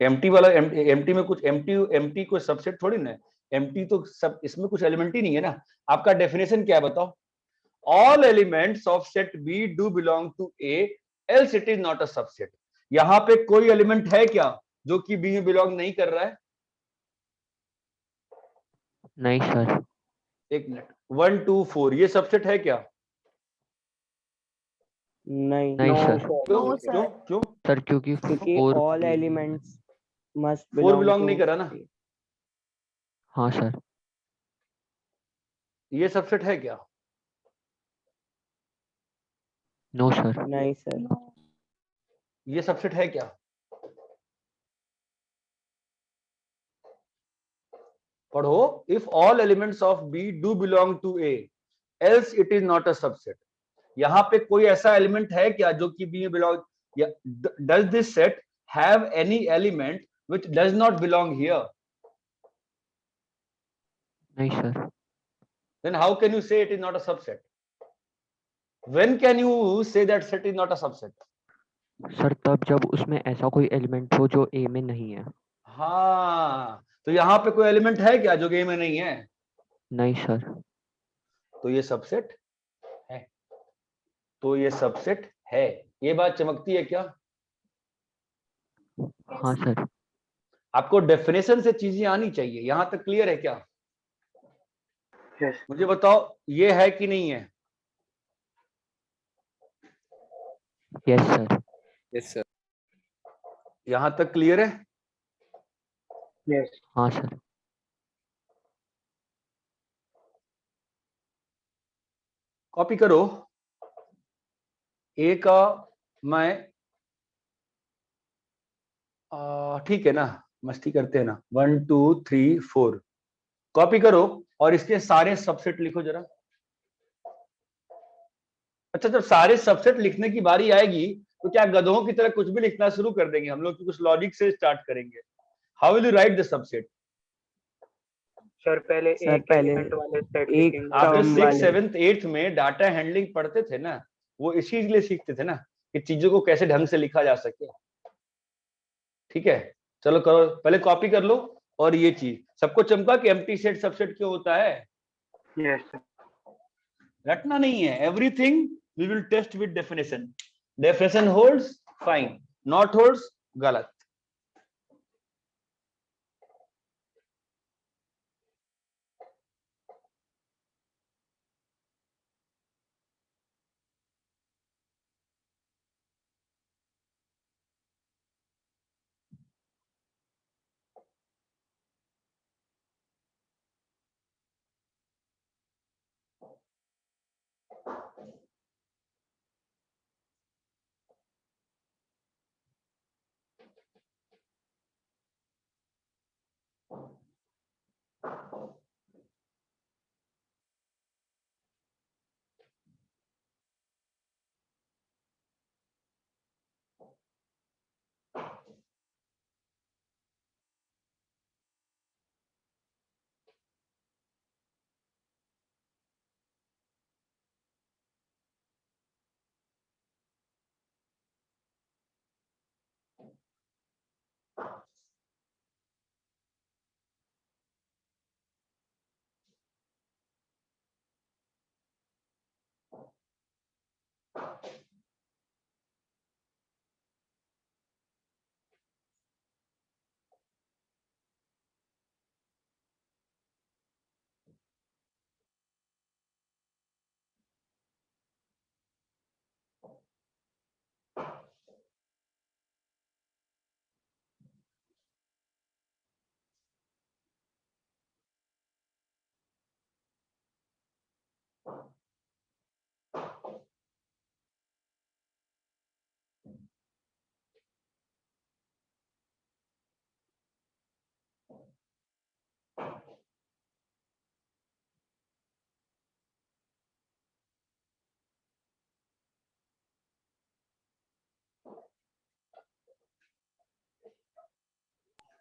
एम्प्टी वाला एम्प्टी में कुछ एम्प्टी कोई सबसेट थोड़ी ना है। एम्प्टी तो सब, इसमें कुछ एलिमेंट ही नहीं है ना। आपका डेफिनेशन क्या है बताओ? All elements of set B do belong to A else it is not a subset. यहां पे कोई एलिमेंट है क्या जो कि बी में बिलोंग नहीं कर रहा है? नहीं सर। एक मिनट, 1 2 4 ये सबसेट है क्या? नहीं नहीं सर। क्यों? No, sir. क्यों? क्यों? सर क्योंकि क्योंकि 4 ऑल एलिमेंट्स मस्ट 4 बिलोंग नहीं करा ना। हाँ सर। ये सबसेट है क्या? No sir. नहीं सर। No. ये सबसेट है क्या? पढ़ो, if all elements of B do belong to A else it is not a subset. यहां पे कोई ऐसा एलिमेंट है क्या जो कि बी में belong? Does this set have any element which does not belong here? नहीं sir. Then how can you say it is not a subset? When can you say that set is not a subset? Sir तब जब उसमें ऐसा कोई element हो जो ए में नहीं है। हाँ, तो यहाँ पे कोई एलिमेंट है क्या जो ए में नहीं है? नहीं सर। तो ये सबसेट है। तो ये सबसेट है। ये बात चमकती है क्या? हाँ सर। आपको डेफिनेशन से चीजें आनी चाहिए। यहां तक क्लियर है क्या? यस। मुझे बताओ, ये है कि नहीं है? Yes sir. Yes sir. यहां तक क्लियर है? यस। हाँ सर। कॉपी करो। ए का मैं ठीक है ना, मस्ती करते हैं ना। 1 2 3 4 कॉपी करो और इसके सारे सबसेट लिखो जरा। अच्छा, जब सारे सबसेट लिखने की बारी आएगी तो क्या गधों की तरह कुछ भी लिखना शुरू कर देंगे हम लोग? कुछ लॉजिक से स्टार्ट करेंगे। How will you right the subset? Sir पहले सर एक पहले एलिमेंट वाले सेट एक लिखेंगे। आपने term 6th वाले 7th 8th में डाटा हैंडलिंग पढ़ते थे ना, वो इसी लिए सीखते थे ना कि चीजों को कैसे ढंग से लिखा जा सके। ठीक है, चलो करो, पहले कॉपी कर लो। और ये चीज सबको चमका कि एम्प्टी सेट सबसेट क्यों होता है, यस सर। रटना नहीं है। Everything we will test with definition. Definition holds fine, not holds गलत।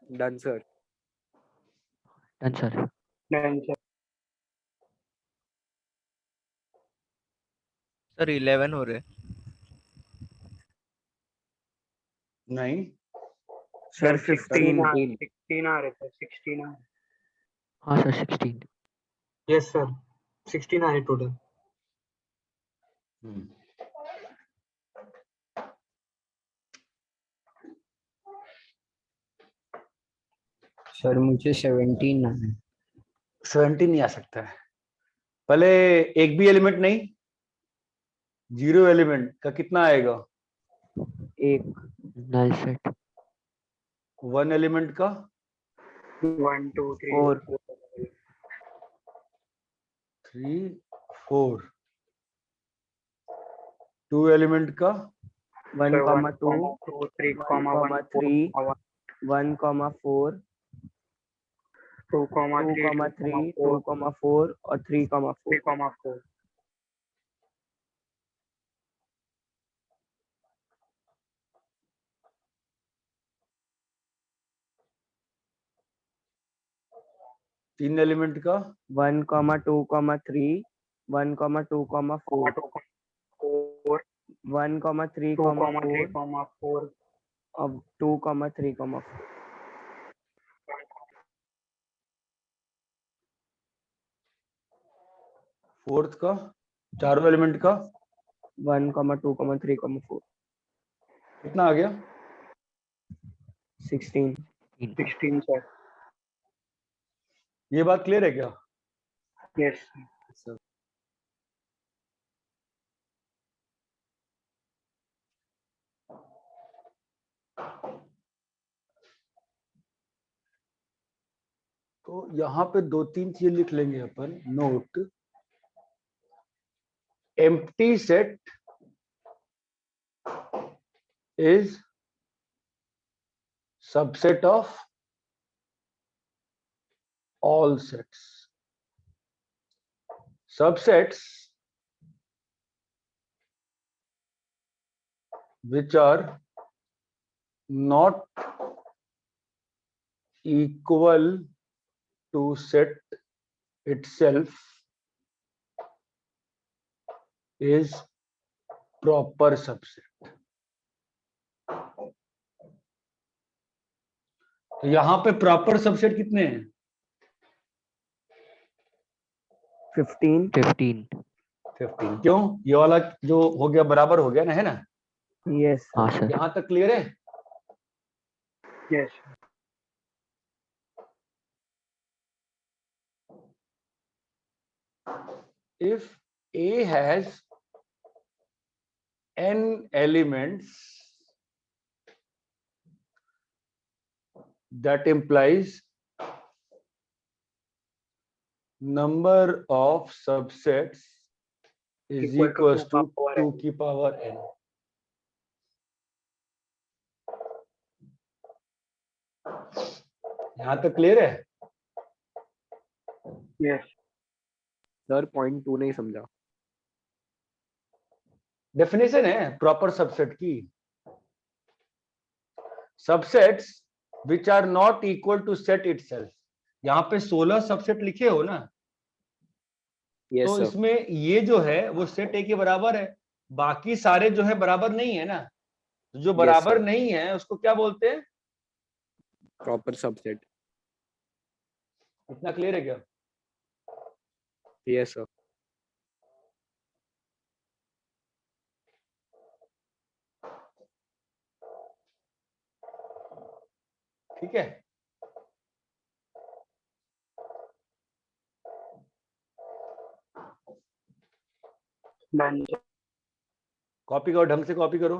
Done sir. Done sir. Done sir. Sir 11 हो रहे। नहीं, सर सर 16 आ 15 16 आ रहे थे, 16 आ। हाँ सर 16। यस सर 16 आए टोटल। सर मुझे 17 है। 17 नहीं आ सकता है। पहले एक भी एलिमेंट नहीं, 0 एलिमेंट का कितना आएगा? एक नल सेट। 1 एलिमेंट का 1 2 3 4 3 4, 2 एलिमेंट का 1, 2 2 3 1, 1 3 4 1, 4 2 2, 3 2, 4 और 3, 4 4। तीन एलिमेंट का 1, 2, 3 1, 2, 4 4 1, 3, 2 4 3 4 अब 2, 3, 4 फोर्थ का, चारों एलिमेंट का 1, 2, 3, 4 कितना आ गया? 16 16 सर। ये बात क्लियर है क्या? यस सर तो यहाँ पे 2-3 चीज लिख लेंगे अपन। Note, empty set is subset of all sets. Subsets which are not equal to set itself is proper subset. तो यहां पे प्रॉपर सबसेट कितने हैं? 15. 15. क्यों? ये वाला जो हो गया बराबर हो गया ना, है ना? Yes. हाँ सर. यहां तक क्लियर है? Yes. If A has n elements, that implies number of subsets is equals to 2 की power n. यहां तक क्लियर है? Yes. सर पॉइंट 2 नहीं समझा. डेफिनेशन है प्रॉपर सबसेट की. Subsets which are not equal to set itself. यहाँ पे 16 सबसेट लिखे हो ना, यस तो सर. इसमें ये जो है वो सेट ए के बराबर है, बाकी सारे जो है बराबर नहीं है ना. जो बराबर sir. नहीं है उसको क्या बोलते हैं? Proper subset. इतना क्लियर है क्या? Yes sir. ठीक है. Done. कॉपी करो, ढंग से कॉपी करो.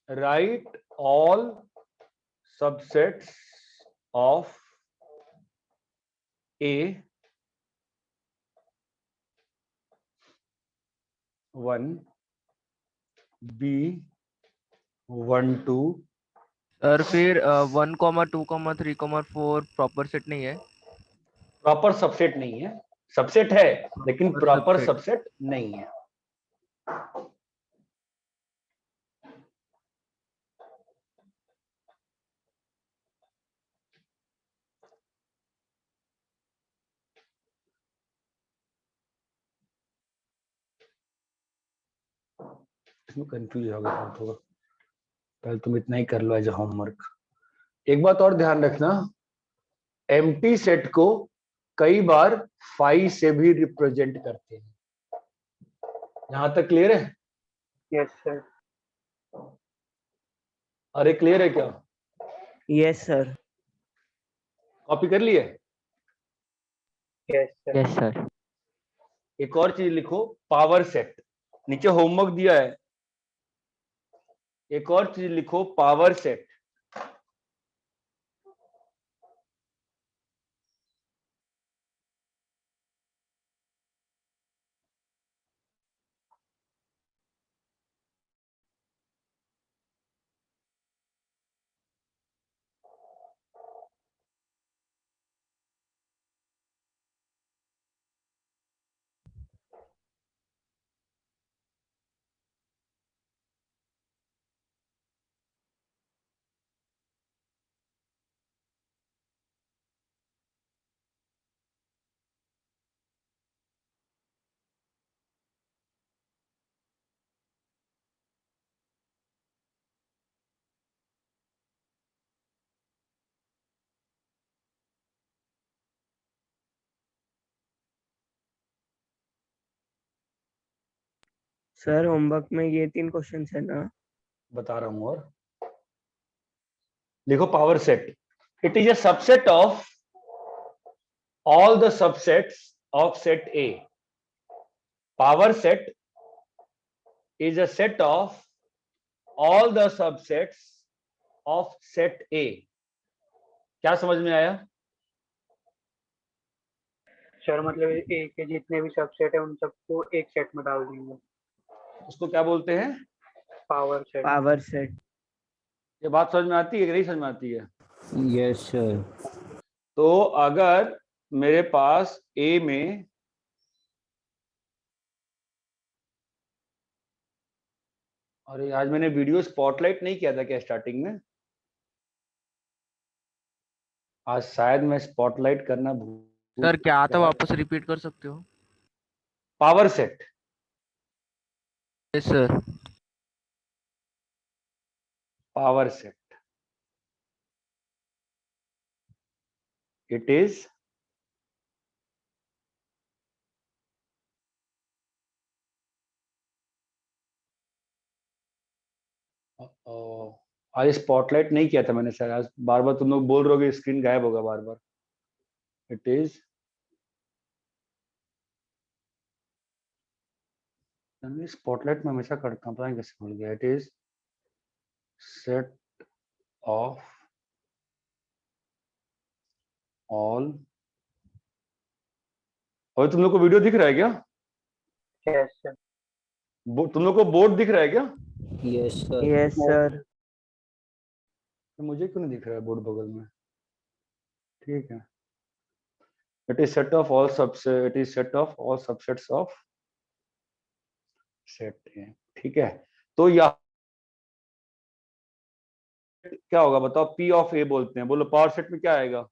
Write all subsets of A 1, B 1 2. Sir फिर 1,2,3,4 प्रॉपर सेट नहीं है. प्रॉपर सबसेट नहीं है. सबसेट है लेकिन Proper प्रॉपर subset. सबसेट नहीं है. इसमें कंफ्यूज होगा थोड़ा. पहले तुम इतना ही कर लो एज ए होमवर्क. एक बात और ध्यान रखना, एम्प्टी सेट को कई बार फाई से भी रिप्रेजेंट करते हैं. यहां तक क्लियर है? Yes, sir. अरे क्लियर है क्या? Yes, sir. कॉपी कर लिए? Yes, sir. Yes sir. एक और चीज लिखो, पावर सेट. नीचे होमवर्क दिया है. एक और चीज लिखो, पावर सेट. सर होमवर्क में ये 3 क्वेश्चंस है ना? बता रहा हूं. और लिखो power set. It is a subset of all the subsets of set A. Power set is a set of all the subsets of set A. क्या समझ में आया? सर मतलब ए के जितने भी सबसेट है उन सबको एक सेट में डाल देंगे. उसको क्या बोलते हैं? Power set. Power set. ये बात समझ में आती है कि नहीं समझ में आती है? Yes sir. तो अगर मेरे पास A में अरे आज मैंने वीडियो स्पॉटलाइट नहीं किया था क्या स्टार्टिंग में? आज शायद मैं स्पॉटलाइट करना भूल सर क्या आता गया। वापस रिपीट कर सकते हो? Power set, yes sir. Power set, it is आज स्पॉटलाइट नहीं किया था मैंने सर। आज बार बार तुम लोग बोल रहे हो, स्क्रीन गायब होगा बार बार। इट इज स्पॉटलाइट में हमेशा करता हूँ, पता नहीं कैसे भूल गया। It is set of all. और तुम लोग को वीडियो दिख रहा है क्या? Yes sir. तुम लोग को बोर्ड दिख रहा है क्या? Yes sir. Yes sir. मुझे क्यों नहीं दिख रहा है बोर्ड बगल में? ठीक है। It is set of all subset, it is set of all subsets of set है। ठीक है, तो यह क्या होगा बताओ? पी ऑफ ए बोलते हैं, बोलो पावर सेट में क्या आएगा?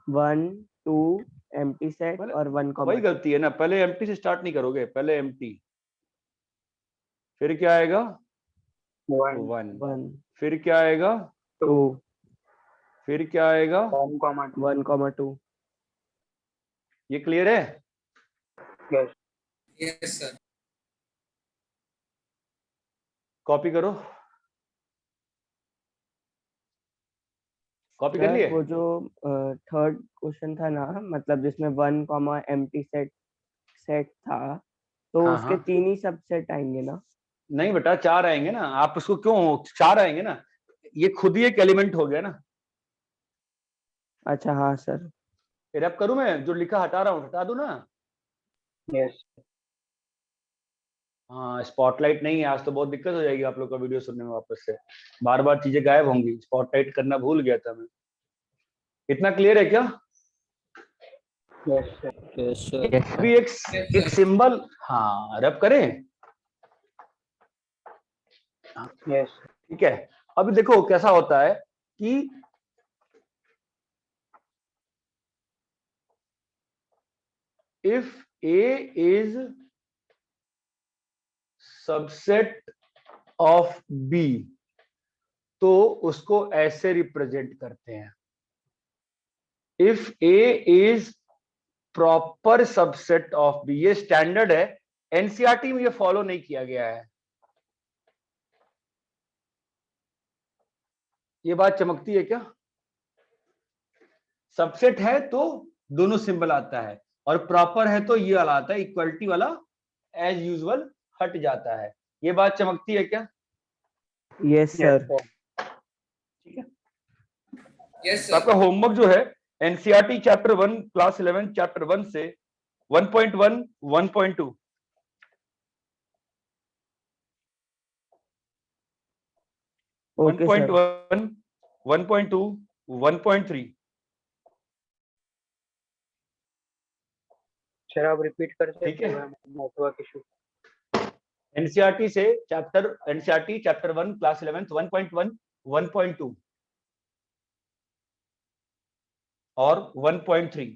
1 2 एम्प्टी सेट और 1 वही गलती है ना, पहले एम्प्टी से स्टार्ट नहीं करोगे, पहले एम्प्टी, फिर क्या आएगा? 1, फिर क्या आएगा? 2, फिर क्या आएगा? 1,2। ये क्लियर है? Yes yes sir. कॉपी करो, कॉपी कर लिए? वो जो थर्ड क्वेश्चन था ना, मतलब जिसमें 1 एम्प्टी सेट था, तो हाँ, उसके हाँ। 3 ही सबसेट आएंगे ना? नहीं बेटा, 4 आएंगे ना। आप उसको क्यों 4 आएंगे ना, ये खुद ही एक एलिमेंट हो गया ना। अच्छा हाँ सर। फिर अब करूं मैं जो लिखा हटा रहा हूँ, हटा दूं ना? यस। हाँ, स्पॉटलाइट नहीं है आज, तो बहुत दिक्कत हो जाएगी आप लोग का वीडियो सुनने में। वापस से बार बार चीजें गायब होंगी, स्पॉटलाइट करना भूल गया था मैं। इतना क्लियर है क्या? Yes sir. Yes sir. अभी एक सिंबल, हाँ रब करें। यस। ठीक है, अभी देखो कैसा होता है कि if A is subset of B, तो उसको ऐसे रिप्रेजेंट करते हैं। If A is proper subset of B, ये स्टैंडर्ड है, एनसीईआरटी में ये फॉलो नहीं किया गया है। ये बात चमकती है क्या? सबसेट है तो दोनों सिंबल आता है, और प्रॉपर है तो ये वाला आता है, इक्वलिटी वाला एज यूजुअल हट जाता है। ये बात चमकती है क्या? Yes sir. ठीक है। यस तो आपका होमवर्क जो है एनसीईआरटी चैप्टर 1 क्लास 11 चैप्टर 1 से 1.1 1.2 ओके सर। 1.1 1.2 1.3 सर आप रिपीट कर ठीक सकते है। हो, नेटवर्क इशू। एनसीईआरटी से एनसीईआरटी चैप्टर 1 क्लास 11 1.1 1.2 और 1.3।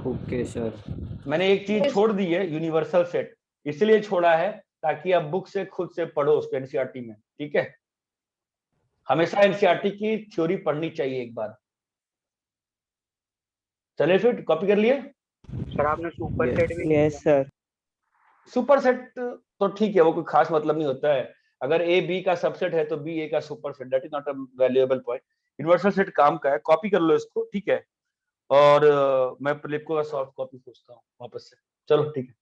Okay sir. मैंने एक चीज छोड़ दी है, यूनिवर्सल सेट, इसलिए छोड़ा है ताकि आप बुक से खुद से पढ़ो उसको एनसीईआरटी में। ठीक है, हमेशा एनसीईआरटी की थ्योरी पढ़नी चाहिए एक बार। चलिए फिर कॉपी कर लिए? सर आपने सुपर सेट भी यस सर। सुपर सेट तो ठीक है, वो कोई खास मतलब नहीं होता है। अगर ए बी का सबसेट है तो बी ए का super set, that is not a valuable point. Universal set काम का है, कॉपी कर लो इसको। ठीक है, और मैं लिपको का सॉफ्ट कॉपी पूछता हूँ वापस से। चलो ठीक है।